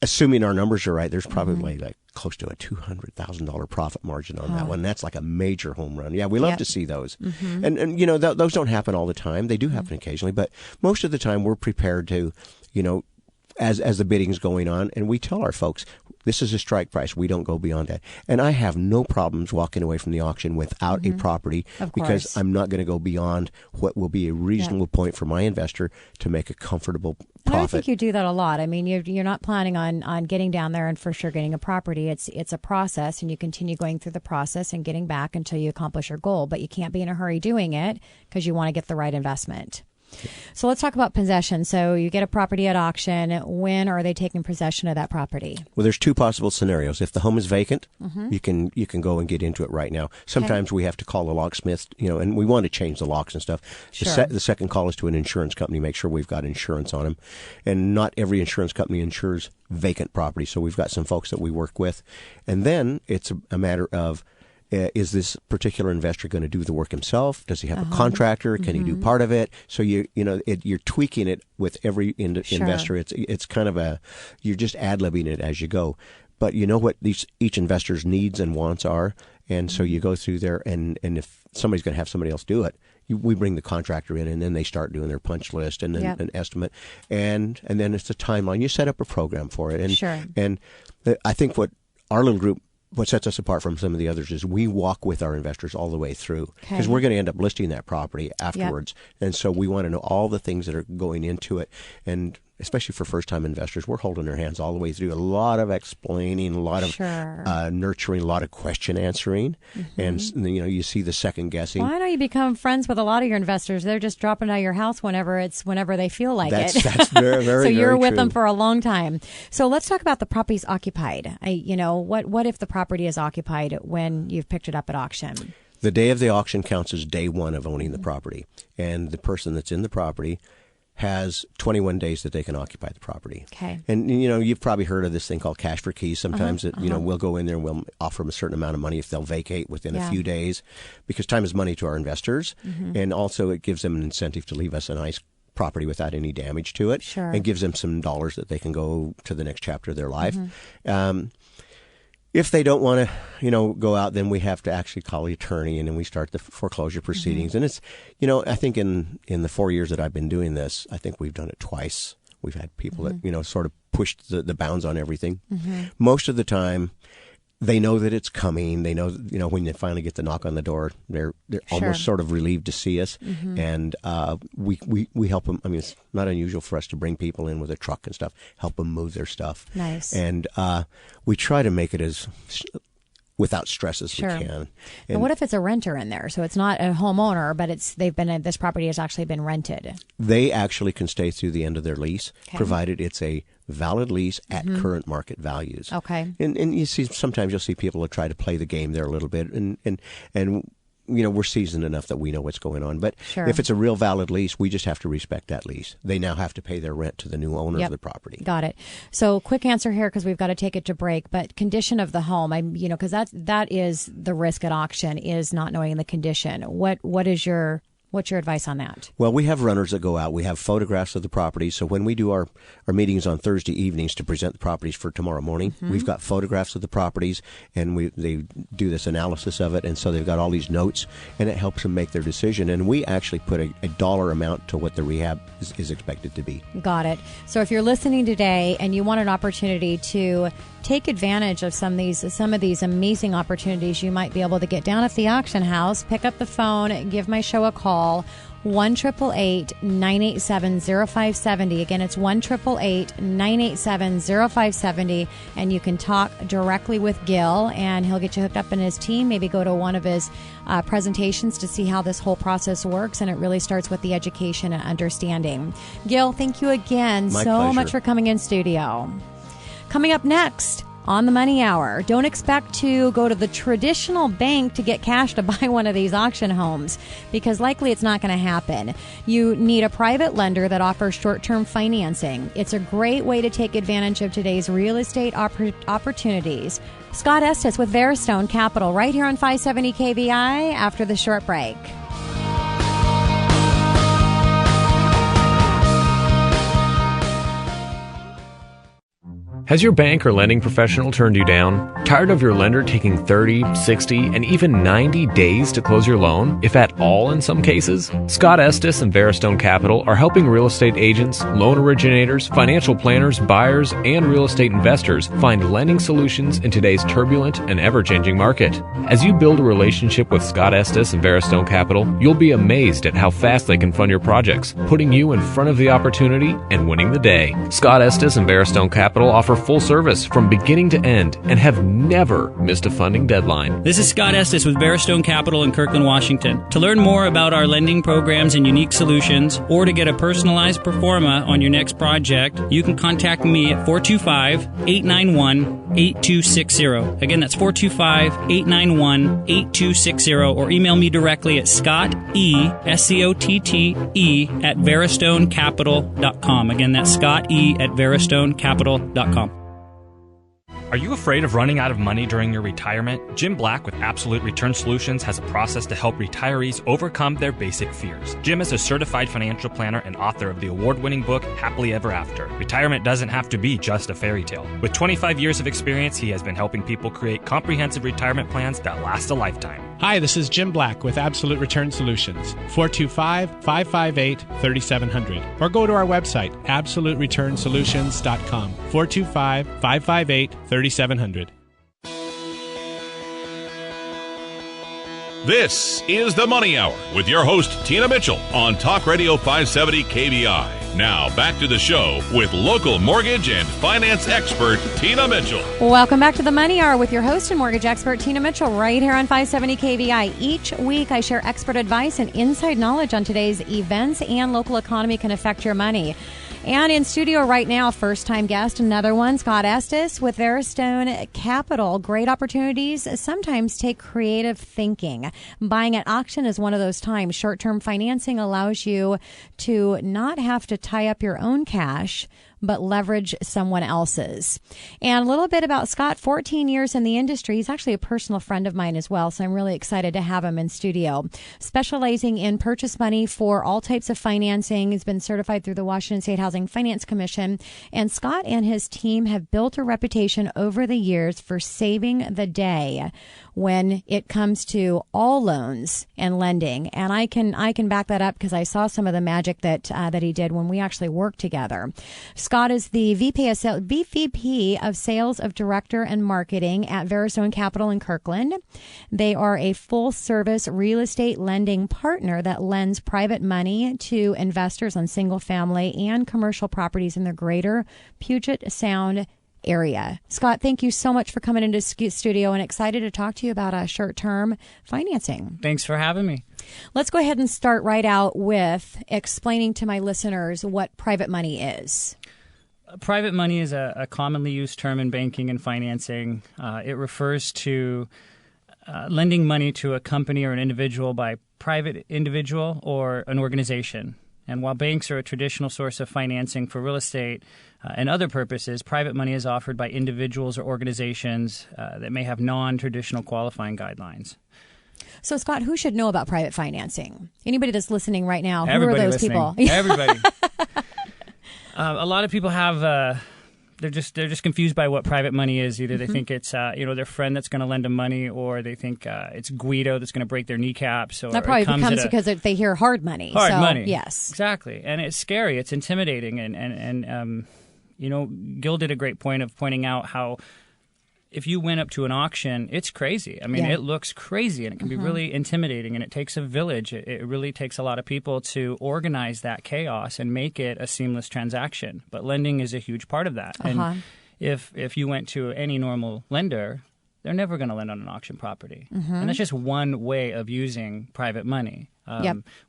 assuming our numbers are right, there's probably like close to a $200,000 profit margin on that one. That's like a major home run. Yeah, we love to see those. And those don't happen all the time. They do happen occasionally, but most of the time we're prepared to, as the bidding's going on, and we tell our folks, this is a strike price. We don't go beyond that. And I have no problems walking away from the auction without a property, because I'm not going to go beyond what will be a reasonable point for my investor to make a comfortable profit. I think you do that a lot. I mean, you're not planning on getting down there and for sure getting a property. It's a process, and you continue going through the process and getting back until you accomplish your goal. But you can't be in a hurry doing it because you want to get the right investment. So let's talk about possession. So you get a property at auction. When are they taking possession of that property? Well, there's 2 possible scenarios. If the home is vacant, you can go and get into it right now. Sometimes we have to call a locksmith, and we want to change the locks and stuff. Sure. The second call is to an insurance company, make sure we've got insurance on them. And not every insurance company insures vacant property, so we've got some folks that we work with. And then it's a matter of, is this particular investor going to do the work himself? Does he have a contractor? Can he do part of it? So you're tweaking it with every investor. It's kind of you're just ad-libbing it as you go. But you know what each investor's needs and wants are, and so you go through there, and if somebody's going to have somebody else do it, we bring the contractor in, and then they start doing their punch list and then an estimate, and then it's a timeline. You set up a program for it, and I think what our little group, what sets us apart from some of the others, is we walk with our investors all the way through, because we're going to end up listing that property afterwards. And so we want to know all the things that are going into it. And especially for first-time investors, we're holding their hands all the way through. A lot of explaining, a lot of nurturing, a lot of question answering. And you see the second guessing. Well, I know you become friends with a lot of your investors. They're just dropping out of your house whenever they feel like it. That's very, very So you're very with true. them for a long time. So let's talk about the property's occupied. What if the property is occupied when you've picked it up at auction? The day of the auction counts as day one of owning the property, and the person that's in the property has 21 days that they can occupy the property. Okay. And you've probably heard of this thing called cash for keys. Sometimes we'll go in there and we'll offer them a certain amount of money if they'll vacate within a few days, because time is money to our investors, and also it gives them an incentive to leave us a nice property without any damage to it, and gives them some dollars that they can go to the next chapter of their life. If they don't want to, go out, then we have to actually call the attorney, and then we start the foreclosure proceedings. And it's, I think in the 4 years that I've been doing this, I think we've done it twice. We've had people that, sort of pushed the bounds on everything. Most of the time, they know that it's coming. They know, when they finally get the knock on the door, they're almost sort of relieved to see us. And we help them. I mean, it's not unusual for us to bring people in with a truck and stuff, help them move their stuff. Nice. And we try to make it as without stress as we can. And what if it's a renter in there? So it's not a homeowner, but this property has actually been rented. They actually can stay through the end of their lease, provided it's a valid lease at current market values. Okay. And you see, sometimes you'll see people that try to play the game there a little bit, and we're seasoned enough that we know what's going on. But if it's a real valid lease, we just have to respect that lease. They now have to pay their rent to the new owner of the property. Got it. So quick answer here, because we've got to take it to break. But condition of the home, because that is the risk at auction, is not knowing the condition. What's your advice on that? Well, we have runners that go out. We have photographs of the properties. So when we do our meetings on Thursday evenings to present the properties for tomorrow morning, we've got photographs of the properties, and they do this analysis of it. And so they've got all these notes, and it helps them make their decision. And we actually put a dollar amount to what the rehab is expected to be. Got it. So if you're listening today and you want an opportunity to take advantage of some of these amazing opportunities, you might be able to get down at the auction house, pick up the phone, give my show a call, 1-888-987-0570. Again, it's 1-888-987-0570, and you can talk directly with Gil, and he'll get you hooked up in his team. Maybe go to one of his presentations to see how this whole process works, and it really starts with the education and understanding. Gil, thank you again so much for coming in studio. Coming up next on the Money Hour, don't expect to go to the traditional bank to get cash to buy one of these auction homes, because likely it's not going to happen. You need a private lender that offers short-term financing. It's a great way to take advantage of today's real estate opportunities. Scott Estes with Veristone Capital right here on 570 KVI after the short break. Has your bank or lending professional turned you down? Tired of your lender taking 30, 60, and even 90 days to close your loan, if at all in some cases? Scott Estes and Veristone Capital are helping real estate agents, loan originators, financial planners, buyers, and real estate investors find lending solutions in today's turbulent and ever-changing market. As you build a relationship with Scott Estes and Veristone Capital, you'll be amazed at how fast they can fund your projects, putting you in front of the opportunity and winning the day. Scott Estes and Veristone Capital offer full service from beginning to end and have never missed a funding deadline. This is Scott Estes with Veristone Capital in Kirkland, Washington. To learn more about our lending programs and unique solutions, or to get a personalized performa on your next project, you can contact me at 425-891-8260. Again, that's 425-891-8260, or email me directly at ScottE@VeristoneCapital.com. Again, that's ScottE@VeristoneCapital.com. Are you afraid of running out of money during your retirement? Jim Black with Absolute Return Solutions has a process to help retirees overcome their basic fears. Jim is a certified financial planner and author of the award-winning book, Happily Ever After. Retirement doesn't have to be just a fairy tale. With 25 years of experience, he has been helping people create comprehensive retirement plans that last a lifetime. Hi, this is Jim Black with Absolute Return Solutions, 425-558-3700. Or go to our website, absolutereturnsolutions.com, 425-558-3700. This is the Money Hour with your host, Tina Mitchell, on Talk Radio 570 KBI. Now, back to the show with local mortgage and finance expert, Tina Mitchell. Welcome back to the Money Hour with your host and mortgage expert, Tina Mitchell, right here on 570 KBI. Each week, I share expert advice and inside knowledge on today's events and local economy can affect your money. And in studio right now, first-time guest, another one, Scott Estes with Veristone Capital. Great opportunities sometimes take creative thinking. Buying at auction is one of those times. Short-term financing allows you to not have to tie up your own cash, but leverage someone else's. And a little bit about Scott, 14 years in the industry. He's actually a personal friend of mine as well, so I'm really excited to have him in studio. Specializing in purchase money for all types of financing. He's been certified through the Washington State Housing Finance Commission. And Scott and his team have built a reputation over the years for saving the day when it comes to all loans and lending. And I can back that up because I saw some of the magic that he did when we actually worked together. Scott is the VP of Sales of Director and Marketing at Veristone Capital in Kirkland. They are a full-service real estate lending partner that lends private money to investors on single-family and commercial properties in the greater Puget Sound area. Scott, thank you so much for coming into studio, and excited to talk to you about short-term financing. Thanks for having me. Let's go ahead and start right out with explaining to my listeners what private money is. Private money is a commonly used term in banking and financing. It refers to lending money to a company or an individual by private individual or an organization. And while banks are a traditional source of financing for real estate and other purposes, private money is offered by individuals or organizations that may have non-traditional qualifying guidelines. So, Scott, who should know about private financing? Anybody that's listening right now, Everybody who are those listening. people? Everybody. A lot of people have... They're just confused by what private money is. Either they think it's their friend that's going to lend them money, or they think it's Guido that's going to break their kneecaps. Or that probably comes because they hear hard money. Hard money, yes, exactly, and it's scary. It's intimidating, and Gil did a great point of pointing out how if you went up to an auction, it's crazy. I mean, It looks crazy, and it can be really intimidating, and it takes a village. It really takes a lot of people to organize that chaos and make it a seamless transaction. But lending is a huge part of that. And if you went to any normal lender, they're never going to lend on an auction property. And that's just one way of using private money.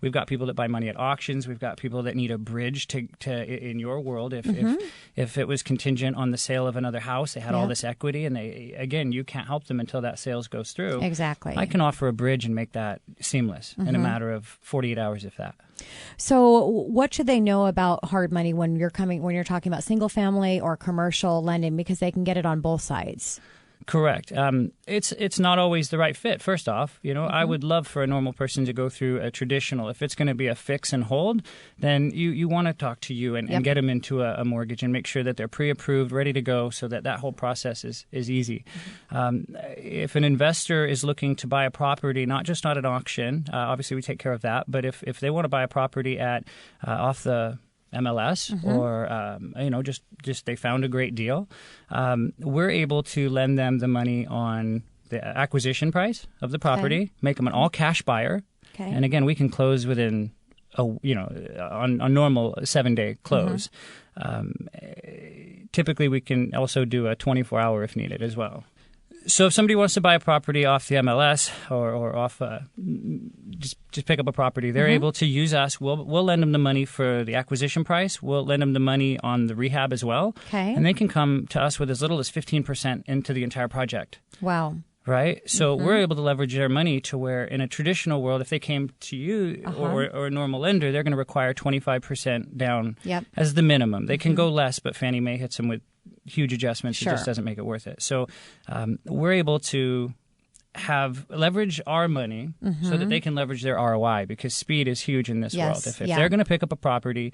We've got people that buy money at auctions. We've got people that need a bridge to in your world. If it was contingent on the sale of another house, they had all this equity, and you can't help them until that sales goes through. Exactly. I can offer a bridge and make that seamless in a matter of 48 hours, if that. So, what should they know about hard money when you're talking about single family or commercial lending, because they can get it on both sides? Correct. It's not always the right fit. First off, I would love for a normal person to go through a traditional. If it's going to be a fix and hold, then you want to talk to you and get them into a mortgage and make sure that they're pre-approved, ready to go, so that whole process is easy. If an investor is looking to buy a property, not just at an auction, obviously we take care of that. But if they want to buy a property at off the MLS or just they found a great deal, we're able to lend them the money on the acquisition price of the property, make them an all cash buyer, and again we can close within on a normal 7-day close. Typically we can also do a 24-hour if needed as well. So if somebody wants to buy a property off the MLS or off just pick up a property, they're able to use us. We'll lend them the money for the acquisition price. We'll lend them the money on the rehab as well. And they can come to us with as little as 15% into the entire project. Wow. Right? So we're able to leverage their money to where in a traditional world, if they came to you or a normal lender, they're going to require 25% down as the minimum. They can go less, but Fannie Mae hits them with huge adjustments. It just doesn't make it worth it. So we're able to leverage our money so that they can leverage their ROI, because speed is huge in this world. If they're going to pick up a property,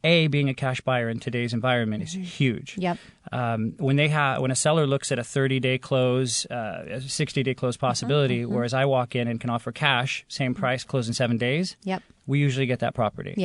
being a cash buyer in today's environment is huge. When a seller looks at a 30-day close, a 60-day close possibility, whereas I walk in and can offer cash, same price, close in 7 days, we usually get that property.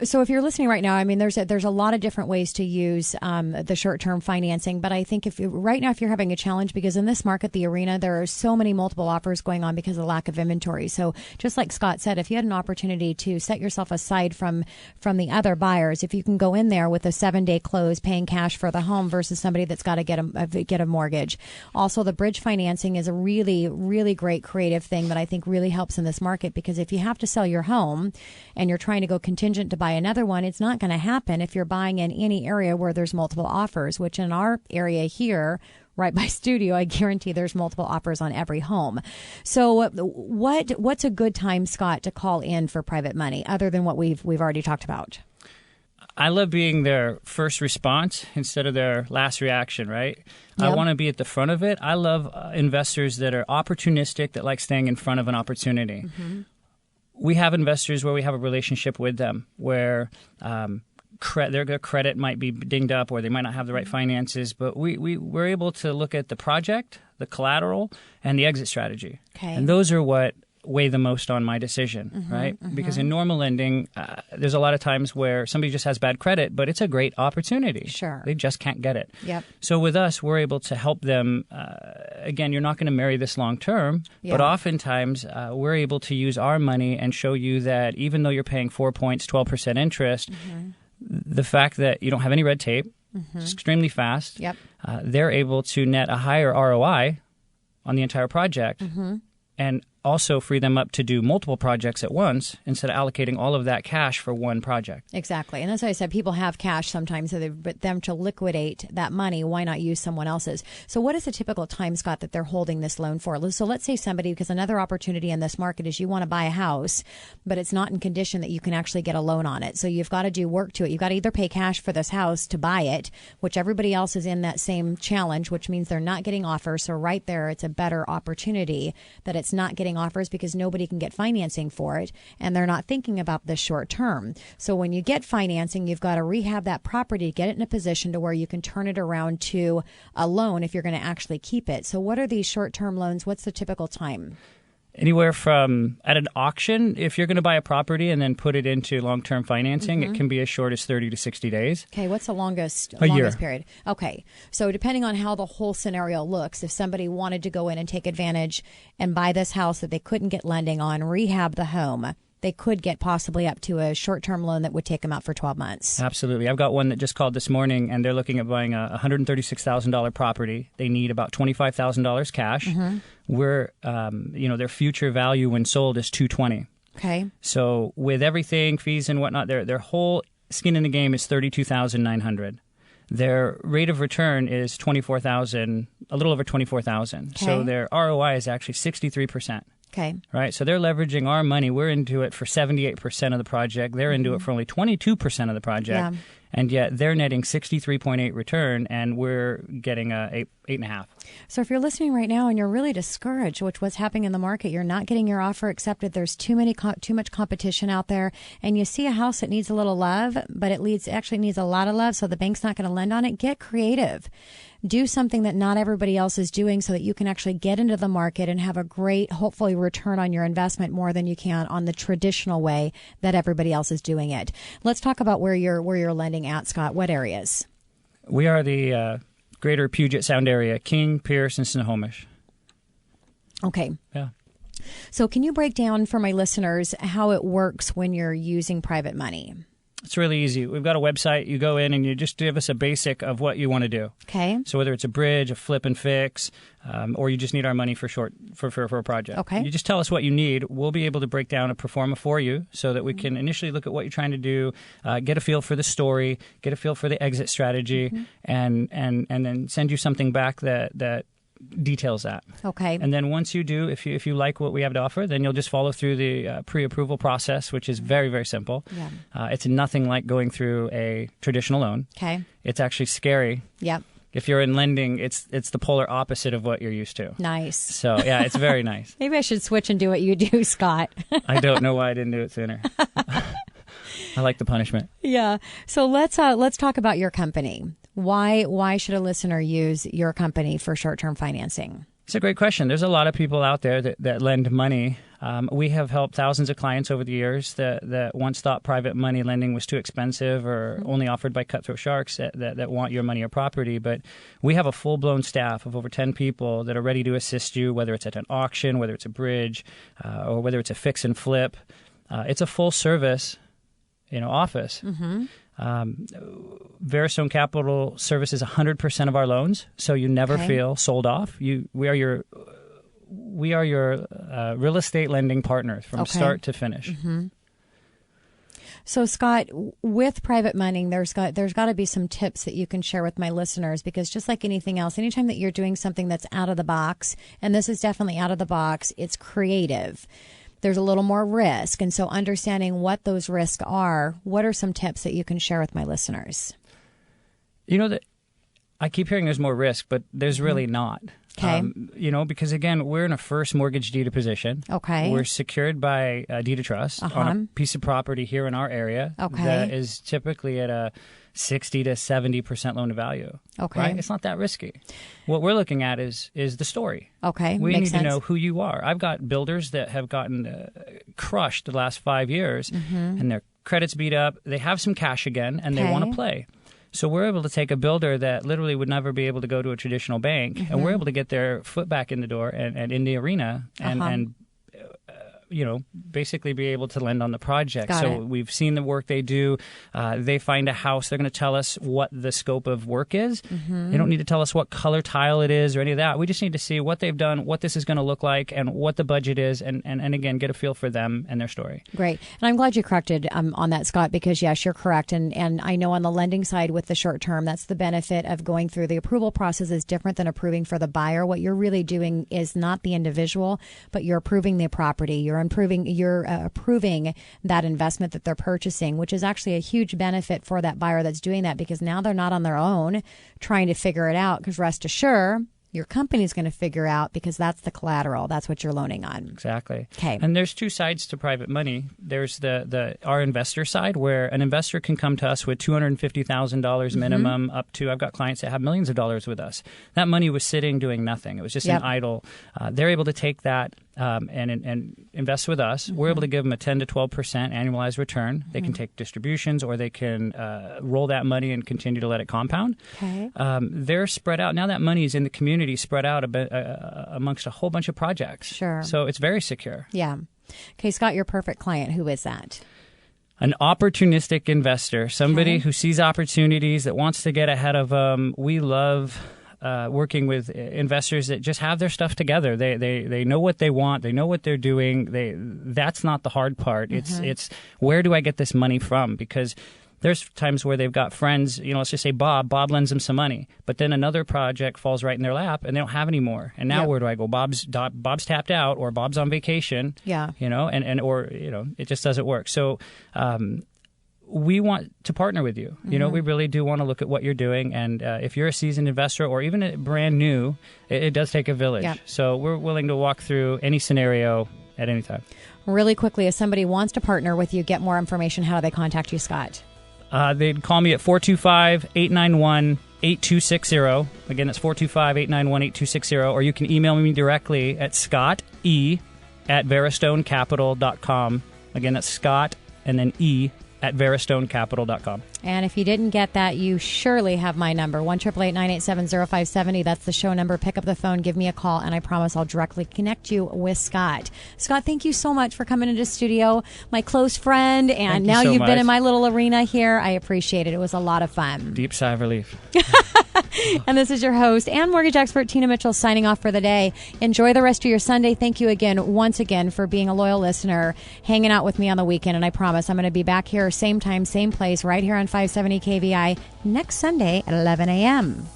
So if you're listening right now, I mean, there's a lot of different ways to use the short-term financing. But I think if you're having a challenge, because in this market, the arena, there are so many multiple offers going on because of the lack of inventory. So just like Scott said, if you had an opportunity to set yourself aside from the other buyers, if you can go in there with a 7-day close, paying cash for the home versus somebody that's got to get a mortgage. Also, the bridge financing is a really, really great creative thing that I think really helps in this market, because if you have to sell your home and you're trying to go contingent to buy another one, it's not going to happen if you're buying in any area where there's multiple offers, which in our area here, right by studio, I guarantee there's multiple offers on every home. So what's a good time, Scott, to call in for private money other than what we've already talked about? I love being their first response instead of their last reaction, right? I want to be at the front of it. I love investors that are opportunistic, that like staying in front of an opportunity. We have investors where we have a relationship with them where their credit might be dinged up or they might not have the right finances, but we're able to look at the project, the collateral, and the exit strategy. Okay. And those are what weigh the most on my decision, right? Because in normal lending, there's a lot of times where somebody just has bad credit, but it's a great opportunity. Sure. They just can't get it. Yep. So with us, we're able to help them. Again, you're not going to marry this long term, but oftentimes we're able to use our money and show you that even though you're paying 4 points, 12% interest, the fact that you don't have any red tape, it's extremely fast, they're able to net a higher ROI on the entire project. And also free them up to do multiple projects at once instead of allocating all of that cash for one project. Exactly. And that's why I said people have cash sometimes, but them to liquidate that money, why not use someone else's? So what is the typical time, Scott, that they're holding this loan for? So let's say somebody, because another opportunity in this market is you want to buy a house, but it's not in condition that you can actually get a loan on it. So you've got to do work to it. You've got to either pay cash for this house to buy it, which everybody else is in that same challenge, which means they're not getting offers. So right there, it's a better opportunity that it's not getting offers because nobody can get financing for it and they're not thinking about this short term. So when you get financing, you've got to rehab that property, get it in a position to where you can turn it around to a loan if you're going to actually keep it. So what are these short-term loans? What's the typical time? Anywhere from at an auction, if you're going to buy a property and then put it into long-term financing, it can be as short as 30 to 60 days. Okay, what's the longest year. period? Okay, so depending on how the whole scenario looks, if somebody wanted to go in and take advantage and buy this house that they couldn't get lending on, rehab the home, they could get possibly up to a short-term loan that would take them out for 12 months. Absolutely. I've got one that just called this morning, and they're looking at buying a $136,000 property. They need about $25,000 cash. We're, their future value when sold is $220,000. Okay. So with everything, fees and whatnot, their whole skin in the game is $32,900. Their rate of return is $24,000, a little over $24,000. Okay. So their ROI is actually 63%. Okay. Right. So they're leveraging our money. We're into it for 78% of the project. They're into it for only 22% of the project. Yeah. And yet they're netting 63.8 return, and we're getting a 8.5. So if you're listening right now and you're really discouraged with what's happening in the market, you're not getting your offer accepted, there's too much competition out there, and you see a house that needs a little love, but it actually needs a lot of love, so the bank's not going to lend on it, get creative. Do something that not everybody else is doing so that you can actually get into the market and have a great, hopefully, return on your investment more than you can on the traditional way that everybody else is doing it. Let's talk about where you're lending at, Scott. What areas? We are the greater Puget Sound area, King, Pierce, and Snohomish. Okay. Yeah. So can you break down for my listeners how it works when you're using private money? It's really easy. We've got a website. You go in and you just give us a basic of what you want to do. Okay. So whether it's a bridge, a flip and fix, or you just need our money for a project. Okay. You just tell us what you need. We'll be able to break down a pro forma for you so that we can initially look at what you're trying to do, get a feel for the story, get a feel for the exit strategy, and then send you something back that details that. Okay. And then once you do, if you like what we have to offer, then you'll just follow through the pre-approval process, which is very, very simple. Yeah. It's nothing like going through a traditional loan. Okay. It's actually scary. Yep. If you're in lending, it's the polar opposite of what you're used to. Nice. So, yeah, it's very nice. Maybe I should switch and do what you do, Scott. I don't know why I didn't do it sooner. I like the punishment. Yeah. So let's talk about your company. Why should a listener use your company for short-term financing? It's a great question. There's a lot of people out there that lend money. We have helped thousands of clients over the years that once thought private money lending was too expensive or only offered by cutthroat sharks that want your money or property. But we have a full-blown staff of over 10 people that are ready to assist you, whether it's at an auction, whether it's a bridge, or whether it's a fix and flip. It's a full-service office. Veristone Capital services 100% of our loans, so you never feel sold off. We are your real estate lending partner from start to finish. So, Scott, with private money, there's got to be some tips that you can share with my listeners, because just like anything else, anytime that you're doing something that's out of the box, and this is definitely out of the box, it's creative. There's a little more risk. And so understanding what those risks are, what are some tips that you can share with my listeners? That I keep hearing there's more risk, but there's really not. Okay. Because again, we're in a first mortgage deed position. Okay. We're secured by a deed of trust on a piece of property here in our area that is typically at a 60 to 70% loan to value. Okay. Right? It's not that risky. What we're looking at is the story. Okay. We Makes need sense. to know who you are. I've got builders that have gotten crushed the last 5 years, and their credit's beat up. They have some cash again, and they want to play. So we're able to take a builder that literally would never be able to go to a traditional bank, and we're able to get their foot back in the door and in the arena and basically be able to lend on the project. We've seen the work they do. They find a house. They're going to tell us what the scope of work is. They don't need to tell us what color tile it is or any of that. We just need to see what they've done, what this is going to look like, and what the budget is, and again, get a feel for them and their story. Great. And I'm glad you corrected on that, Scott, because, yes, you're correct. And I know on the lending side with the short term, that's the benefit of going through the approval process is different than approving for the buyer. What you're really doing is not the individual, but you're approving the property. You're approving that investment that they're purchasing, which is actually a huge benefit for that buyer that's doing that, because now they're not on their own trying to figure it out, because rest assured, your company's going to figure out, because that's the collateral. That's what you're loaning on. Exactly. Okay. And there's two sides to private money. There's our investor side, where an investor can come to us with $250,000 minimum up to, I've got clients that have millions of dollars with us. That money was sitting doing nothing. It was just an idle. They're able to take that and invest with us. We're able to give them a 10 to 12% annualized return. They can take distributions, or they can roll that money and continue to let it compound. Okay. They're spread out. Now that money is in the community, spread out a bit, amongst a whole bunch of projects. Sure. So it's very secure. Yeah. Okay, Scott, your perfect client, who is that? An opportunistic investor, somebody who sees opportunities, that wants to get ahead of them. We love working with investors that just have their stuff together. They know what they want. They know what they're doing. That's not the hard part. It's where do I get this money from? Because there's times where they've got friends, let's just say Bob lends them some money, but then another project falls right in their lap and they don't have any more. And now where do I go? Bob's tapped out, or Bob's on vacation. Yeah. Or it just doesn't work. So we want to partner with you. We really do want to look at what you're doing. And if you're a seasoned investor or even a brand new, it does take a village. Yeah. So we're willing to walk through any scenario at any time. Really quickly, if somebody wants to partner with you, get more information, how do they contact you, Scott? They'd call me at 425-891-8260. Again, that's 425-891-8260. Or you can email me directly at scott@veristonecapital.com. Again, that's Scott and then E@veristonecapital.com. And if you didn't get that, you surely have my number, 1-888-987-0570. That's the show number. Pick up the phone, give me a call, and I promise I'll directly connect you with Scott. Scott, thank you so much for coming into the studio, my close friend, and now you've been in my little arena here. I appreciate it. It was a lot of fun. Deep sigh of relief. And this is your host and mortgage expert, Tina Mitchell, signing off for the day. Enjoy the rest of your Sunday. Thank you again, once again, for being a loyal listener, hanging out with me on the weekend. And I promise I'm going to be back here, same time, same place, right here on 570 KVI next Sunday at 11 a.m.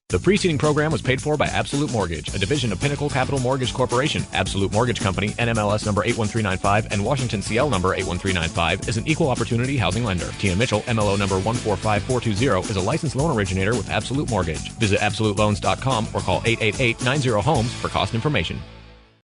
The preceding program was paid for by Absolute Mortgage, a division of Pinnacle Capital Mortgage Corporation. Absolute Mortgage Company, NMLS number 81395 and Washington CL number 81395, is an equal opportunity housing lender. Tina Mitchell, MLO number 145420, is a licensed loan originator with Absolute Mortgage. Visit absoluteloans.com or call 888-90-HOMES for cost information.